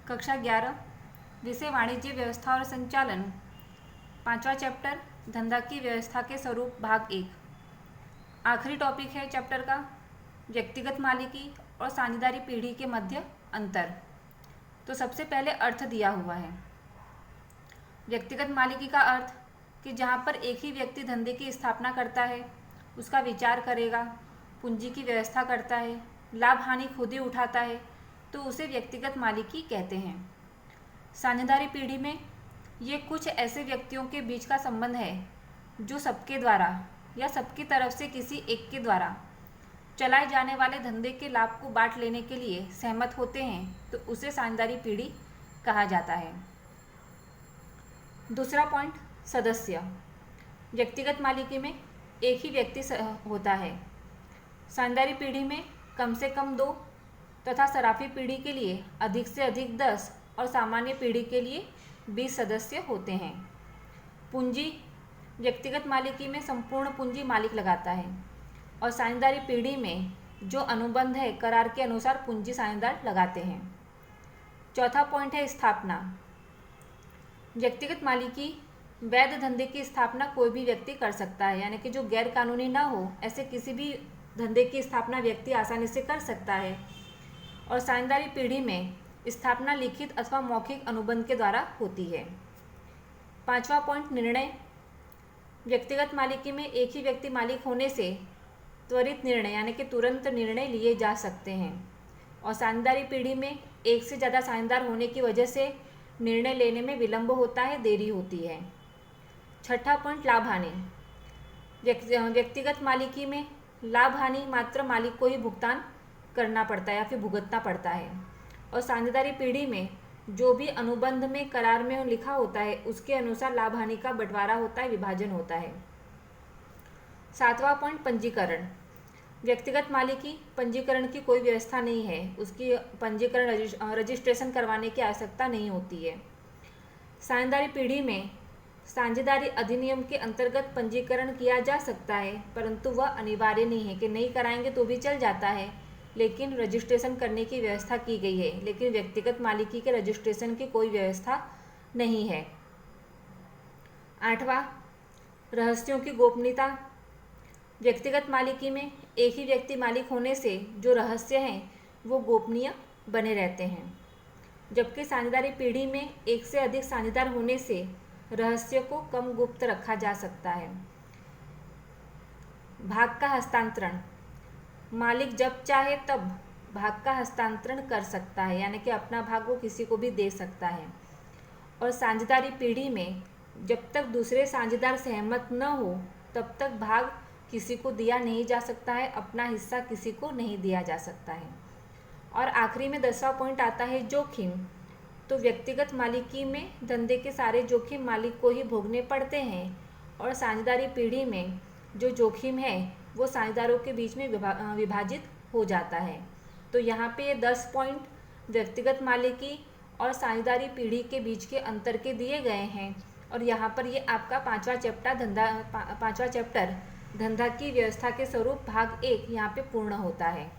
कक्षा 11 विषय वाणिज्य व्यवस्था और संचालन, 5वां चैप्टर धंधा की व्यवस्था के स्वरूप भाग 1। आखिरी टॉपिक है चैप्टर का व्यक्तिगत मालिकी और साझेदारी पीढ़ी के मध्य अंतर। तो सबसे पहले अर्थ दिया हुआ है। व्यक्तिगत मालिकी का अर्थ कि जहाँ पर एक ही व्यक्ति धंधे की स्थापना करता है, उसका विचार करेगा, पूंजी की व्यवस्था करता है, लाभ हानि खुद ही उठाता है, तो उसे व्यक्तिगत मालिकी कहते हैं। साझेदारी पीढ़ी में ये कुछ ऐसे व्यक्तियों के बीच का संबंध है जो सबके द्वारा या सबकी तरफ से किसी एक के द्वारा चलाए जाने वाले धंधे के लाभ को बांट लेने के लिए सहमत होते हैं, तो उसे साझेदारी पीढ़ी कहा जाता है। दूसरा पॉइंट, सदस्य। व्यक्तिगत मालिकी में एक ही व्यक्ति होता है। साझेदारी पीढ़ी में कम से कम 2 तथा सराफी पीढ़ी के लिए अधिक से अधिक 10 और सामान्य पीढ़ी के लिए 20 सदस्य होते हैं। पूंजी, व्यक्तिगत मालिकी में संपूर्ण पूंजी मालिक लगाता है और साझेदारी पीढ़ी में जो अनुबंध है करार के अनुसार पूंजी साझेदार लगाते हैं। चौथा पॉइंट है स्थापना। व्यक्तिगत मालिकी वैध धंधे की स्थापना कोई भी व्यक्ति कर सकता है, यानी कि जो गैर कानूनी ना हो ऐसे किसी भी धंधे की स्थापना व्यक्ति आसानी से कर सकता है। और साझेदारी पीढ़ी में स्थापना लिखित अथवा मौखिक अनुबंध के द्वारा होती है। 5वां पॉइंट, निर्णय। व्यक्तिगत मालिकी में एक ही व्यक्ति मालिक होने से त्वरित निर्णय यानी कि तुरंत निर्णय लिए जा सकते हैं और साझेदारी पीढ़ी में एक से ज़्यादा साझेदार होने की वजह से निर्णय लेने में विलंब होता है, देरी होती है। छठा पॉइंट, लाभ हानि। व्यक्तिगत मालिकी में लाभ हानि मात्र मालिक को ही भुगतान करना पड़ता है या फिर भुगतना पड़ता है और साझेदारी पीढ़ी में जो भी अनुबंध में करार में लिखा होता है उसके अनुसार लाभ हानि का बंटवारा होता है, विभाजन होता है। 7वां पॉइंट, पंजीकरण। व्यक्तिगत मालिकी पंजीकरण की कोई व्यवस्था नहीं है, उसकी पंजीकरण रजिस्ट्रेशन करवाने की आवश्यकता नहीं होती है। साझेदारी पीढ़ी में साझेदारी अधिनियम के अंतर्गत पंजीकरण किया जा सकता है, परंतु वह अनिवार्य नहीं है कि नहीं कराएंगे तो भी चल जाता है, लेकिन रजिस्ट्रेशन करने की व्यवस्था की गई है। लेकिन व्यक्तिगत मालिकी के रजिस्ट्रेशन की कोई व्यवस्था नहीं है। 8वां, रहस्यों की गोपनीयता। व्यक्तिगत मालिकी में एक ही व्यक्ति मालिक होने से जो रहस्य हैं वो गोपनीय बने रहते हैं, जबकि साझेदारी पीढ़ी में एक से अधिक साझेदार होने से रहस्य को कम गुप्त रखा जा सकता है। भाग का हस्तांतरण। मालिक जब चाहे तब भाग का हस्तांतरण कर सकता है, यानी कि अपना भाग वो किसी को भी दे सकता है। और साझेदारी पीढ़ी में जब तक दूसरे साझेदार सहमत न हो तब तक भाग किसी को दिया नहीं जा सकता है, अपना हिस्सा किसी को नहीं दिया जा सकता है। और आखिरी में 10वां पॉइंट आता है, जोखिम। तो व्यक्तिगत मालिकी में धंधे के सारे जोखिम मालिक को ही भोगने पड़ते हैं और साझेदारी पीढ़ी में जो जोखिम है वो साझेदारों के बीच में विभाजित हो जाता है। तो यहाँ पे ये 10 पॉइंट व्यक्तिगत मालिकी और साझेदारी पीढ़ी के बीच के अंतर के दिए गए हैं और यहाँ पर ये आपका 5वां चैप्टर धंधा की व्यवस्था के स्वरूप भाग 1 यहाँ पे पूर्ण होता है।